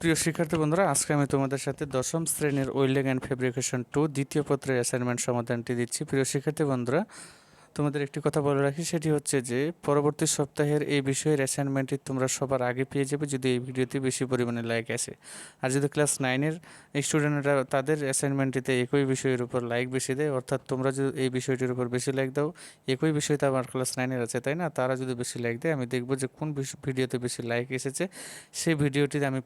প্রিয় শিক্ষার্থী বন্ধুরা, আজকে আমি তোমাদের সাথে দশম শ্রেণীর ওয়েল্ডিং অ্যান্ড ফেব্রিকেশন 2 দ্বিতীয় পত্রের অ্যাসাইনমেন্ট সমাধানটি দিচ্ছি। প্রিয় শিক্ষার্থী বন্ধুরা, তোমাদের একটি কথা বলে রাখি, সেটি হচ্ছে যে পরবর্তী সপ্তাহের এই বিষয়ের অ্যাসাইনমেন্টটি তোমরা সবার আগে পেয়ে যাবে যদি এই ভিডিওতে বেশি পরিমাণে লাইক আসে। আর যদি ক্লাস 9-এর স্টুডেন্টরা তাদের অ্যাসাইনমেন্টটিতে একই বিষয়ের উপর লাইক বেশি দেয়, অর্থাৎ তোমরা যদি এই বিষয়টির উপর বেশি লাইক দাও, একই বিষয়তে আমার ক্লাস 9-এর আছে তাই না, তারা যদি বেশি লাইক দেয় আমি দেখব যে কোন ভিডিওতে বেশি লাইক এসেছে, সেই ভিডিওটিতে আমি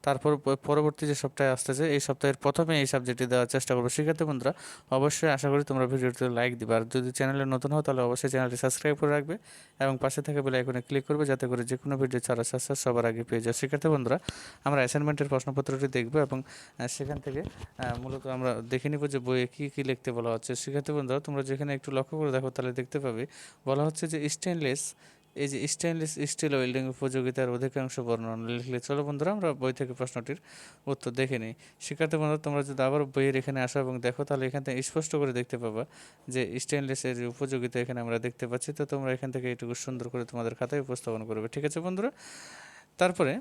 তারপর পরবর্তী যে সপ্তাহে আসতেছে এই সপ্তাহের প্রথমে এই সাবজেক্টটি দেওয়ার চেষ্টা করবো। শিক্ষার্থী বন্ধুরা, অবশ্যই আশা করি তোমরা ভিডিওটিতে লাইক দিবে। আর যদি চ্যানেলে নতুন হও তাহলে অবশ্যই চ্যানেলটি সাবস্ক্রাইব করে রাখবে এবং পাশে থাকা বেল আইকনে ক্লিক করবে যাতে করে যে কোনো ভিডিও ছাড়া সবার আগে পেয়ে যাও। শিক্ষার্থী বন্ধুরা, আমরা অ্যাসাইনমেন্টের প্রশ্নপত্রটি দেখব এবং সেখান থেকে মূলত আমরা দেখে নিব যে বইয়ে কী কী লিখতে বলা হচ্ছে। শিক্ষার্থী বন্ধুরা, তোমরা যেখানে একটু লক্ষ্য করে দেখো তাহলে দেখতে পাবে বলা হচ্ছে যে স্টেনলেস স্টিল ওয়েল্ডিং উপযোগিতার অধিকাংশ বর্ণনা লিখলে। চলো বন্ধুরা, আমরা বই থেকে প্রশ্নটির উত্তর দেখে নিই। শিক্ষার্থী বন্ধুরা, তোমরা যদি আবার বইয়ের এখানে আসো এবং দেখো তাহলে এখান থেকে স্পষ্ট করে দেখতে পাবা যে স্টেনলেসের উপযোগিতা এখানে আমরা দেখতে পাচ্ছি। তো তোমরা এখান থেকে এটুকু সুন্দর করে তোমাদের খাতায় উপস্থাপন করবে, ঠিক আছে বন্ধুরা। তারপরে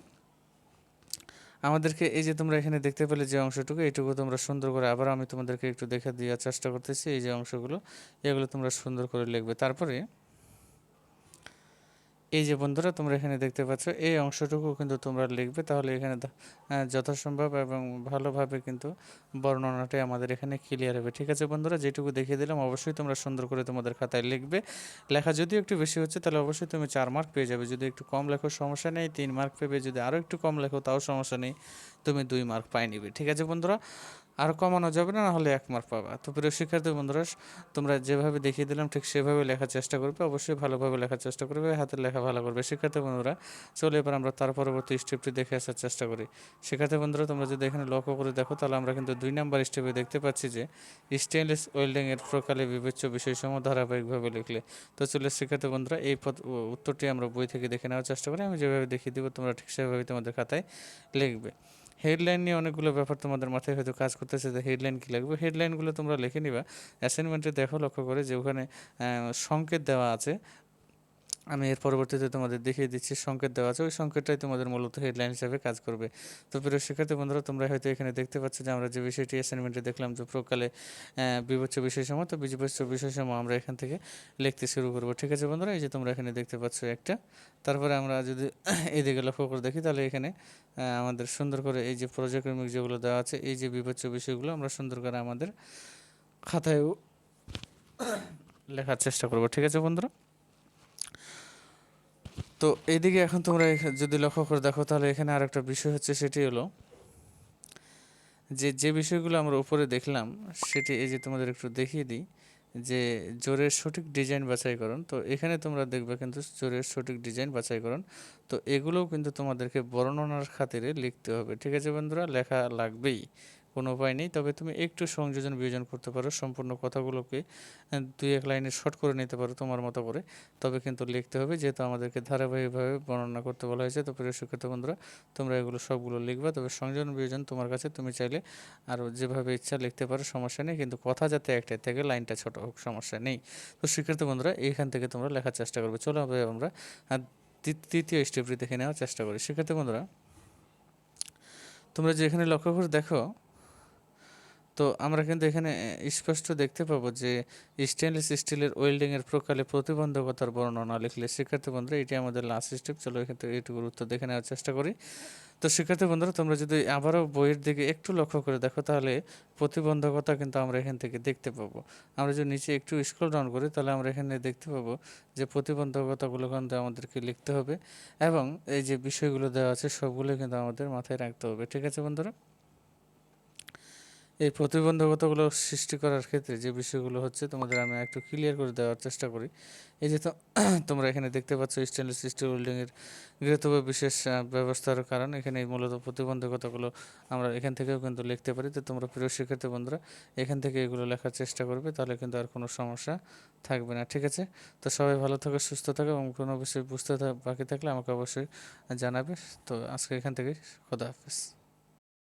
আমাদেরকে এই যে তোমরা এখানে দেখতে পেলে যে অংশটুকু, এইটুকু তোমরা সুন্দর করে আবার আমি তোমাদেরকে একটু দেখা দেওয়ার চেষ্টা করতেছি। এই যে অংশগুলো, এগুলো তোমরা সুন্দর করে লিখবে। তারপরে এই যে বন্ধুরা তোমরা এখানে দেখতে পাচ্ছ এই অংশটুকু কিন্তু তোমরা লিখবে, তাহলে এখানে যথাসম্ভব এবং ভালোভাবে কিন্তু বর্ণনাটাই আমাদের এখানে ক্লিয়ার হবে, ঠিক আছে বন্ধুরা। যেটুকু দেখিয়ে দিলাম অবশ্যই তোমরা সুন্দর করে তোমাদের খাতায় লিখবে। লেখা যদি একটু বেশি হচ্ছে তাহলে অবশ্যই তুমি 4 মার্ক পেয়ে যাবে, যদি একটু কম লেখো সমস্যা নেই 3 মার্ক পেবে, যদি আরও একটু কম লেখো তাও সমস্যা নেই, তুমি 2 মার্ক পাই নিবে, ঠিক আছে বন্ধুরা। আর কমানো যাবে না, হলে 1 মার্ক পাবা। তো প্রিয় শিক্ষার্থী বন্ধুরা, তোমরা যেভাবে দেখিয়ে দিলাম ঠিক সেভাবে লেখার চেষ্টা করবে, অবশ্যই ভালোভাবে লেখার চেষ্টা করবে, হাতের লেখা ভালো করবে। শিক্ষার্থী বন্ধুরা, চলো এবার আমরা তার পরবর্তী স্টেপটি দেখে আসার চেষ্টা করি। শিক্ষার্থী বন্ধুরা, তোমরা যদি এখানে লক্ষ্য করে দেখো তাহলে আমরা কিন্তু 2 নাম্বার স্টেপে দেখতে পাচ্ছি যে স্টেনলেস ওয়েল্ডিংয়ের প্রকারে বিবেচ্য বিষয়সমূহ ধারাবাহিকভাবে লিখলে। তো চলো শিক্ষার্থী বন্ধুরা, এই উত্তরটি আমরা বই থেকে দেখে নেওয়ার চেষ্টা করি। আমি যেভাবে দেখিয়ে দিব তোমরা ঠিক সেভাবে তোমাদের খাতায় লিখবে। হেডলাইন নিয়ে অনেকগুলো ব্যাপার তোমাদের মাথায় হয়তো কাজ করতেছে যে হেডলাইন কী লাগবে। হেডলাইনগুলো তোমরা লিখে নিবা। অ্যাসাইনমেন্টে দেখো লক্ষ্য করে যে ওখানে সংকেত দেওয়া আছে, আমি এর পরবর্তীতে তোমাদের দেখিয়ে দিচ্ছি সংকেত দেওয়া আছে, ওই সংকেতটাই তোমাদের মূলত হেডলাইন হিসাবে কাজ করবে। তো প্রিয় শিক্ষার্থী বন্ধুরা, তোমরা হয়তো এখানে দেখতে পাচ্ছ যে আমরা যে বিষয়টি অ্যাসাইনমেন্টে দেখলাম যে প্রকালে বিবেচ্য বিষয়সমূহ, তো বিবেচ্য বিষয়সমূহ আমরা এখান থেকে লিখতে শুরু করব, ঠিক আছে বন্ধুরা। এই যে তোমরা এখানে দেখতে পাচ্ছ একটা। তারপরে আমরা যদি এদিকে লক্ষ্য করে দেখি তাহলে এখানে আমাদের সুন্দর করে এই যে পর্যায়ক্রমিক যেগুলো দেওয়া আছে, এই যে বিবেচ্য বিষয়গুলো আমরা সুন্দর করে আমাদের খাতায়ও লেখার চেষ্টা করব, ঠিক আছে বন্ধুরা। তো এইদিকে এখন তোমরা যদি লক্ষ্য করে দেখো তাহলে এখানে আর একটা বিষয় হচ্ছে, সেটি হলো যে বিষয়গুলো আমরা উপরে দেখলাম সেটি এই যে তোমাদের একটু দেখিয়ে দিই যে জোরের সঠিক ডিজাইন বাছাইকরণ। তো এখানে তোমরা দেখবে কিন্তু জোরের সঠিক ডিজাইন বাছাইকরণ, তো এগুলোও কিন্তু তোমাদেরকে বর্ণনার খাতিরে লিখতে হবে, ঠিক আছে বন্ধুরা। লেখা লাগবেই, কোনো উপায় নেই। তবে তুমি একটু সংযোজন বিয়োজন করতে পারো, সম্পূর্ণ কথাগুলোকে 2-1 লাইনে শর্ট করে নিতে পারো তোমার মতো করে, তবে কিন্তু লিখতে হবে যেহেতু আমাদেরকে ধারাবাহিকভাবে বর্ণনা করতে বলা হয়েছে। তো প্রিয় শিক্ষার্থী বন্ধুরা, তোমরা এগুলো সবগুলো লিখবা, তবে সংযোজন বিয়োজন তোমার কাছে, তুমি চাইলে আরও যেভাবে ইচ্ছা লিখতে পারো, সমস্যা নেই, কিন্তু কথা যাতে একটাই থেকে লাইনটা ছোট হোক, সমস্যা নেই। তো শিক্ষার্থী বন্ধুরা, এইখান থেকে তোমরা লেখার চেষ্টা করবে। চলো আমরা তৃতীয় স্টেপটি দেখে নেওয়ার চেষ্টা করি। শিক্ষার্থী বন্ধুরা, তোমরা যে এখানে লক্ষ্য করে দেখো, তো আমরা কিন্তু এখানে স্পষ্ট দেখতে পাবো যে স্টেনলেস স্টিলের ওয়েল্ডিংয়ের প্রকারে প্রতিবন্ধকতার বর্ণনা লিখলে। শিক্ষার্থী বন্ধুরা, এটি আমাদের লাস্ট স্টেপ। চলো এখান থেকে এইটুকুর উত্তর দেখে নেওয়ার চেষ্টা করি। তো শিক্ষার্থী বন্ধুরা, তোমরা যদি আবারও বইয়ের দিকে একটু লক্ষ্য করে দেখো তাহলে প্রতিবন্ধকতা কিন্তু আমরা এখান থেকে দেখতে পাবো। আমরা যদি নিচে একটু স্ক্রল ডাউন করি তাহলে আমরা এখানে দেখতে পাবো যে প্রতিবন্ধকতাগুলো কিন্তু আমাদেরকে লিখতে হবে এবং এই যে বিষয়গুলো দেওয়া আছে সবগুলো কিন্তু আমাদের মাথায় রাখতে হবে, ঠিক আছে বন্ধুরা। এই প্রতিবন্ধকতাগুলো সৃষ্টি করার ক্ষেত্রে যে বিষয়গুলো হচ্ছে তোমাদের আমি একটু ক্লিয়ার করে দেওয়ার চেষ্টা করি। এই যে তোমরা এখানে দেখতে পাচ্ছ স্টেনলেস স্টিল ওয়েল্ডিংয়ের গৃহীতব্য বিশেষ ব্যবস্থার কারণ এখানে মূলত প্রতিবন্ধকতাগুলো আমরা এখান থেকেও কিন্তু লিখতে পারি। তো তোমরা প্রিয় শিক্ষার্থী বন্ধুরা এখান থেকে এগুলো লেখার চেষ্টা করবে, তাহলে কিন্তু আর কোনো সমস্যা থাকবে না, ঠিক আছে। তো সবাই ভালো থাকো, সুস্থ থাকো এবং কোনো বিষয় বুঝতে বাকি থাকলে আমাকে অবশ্যই জানাবে। তো আজকে এখান থেকে খোদা হাফেজ।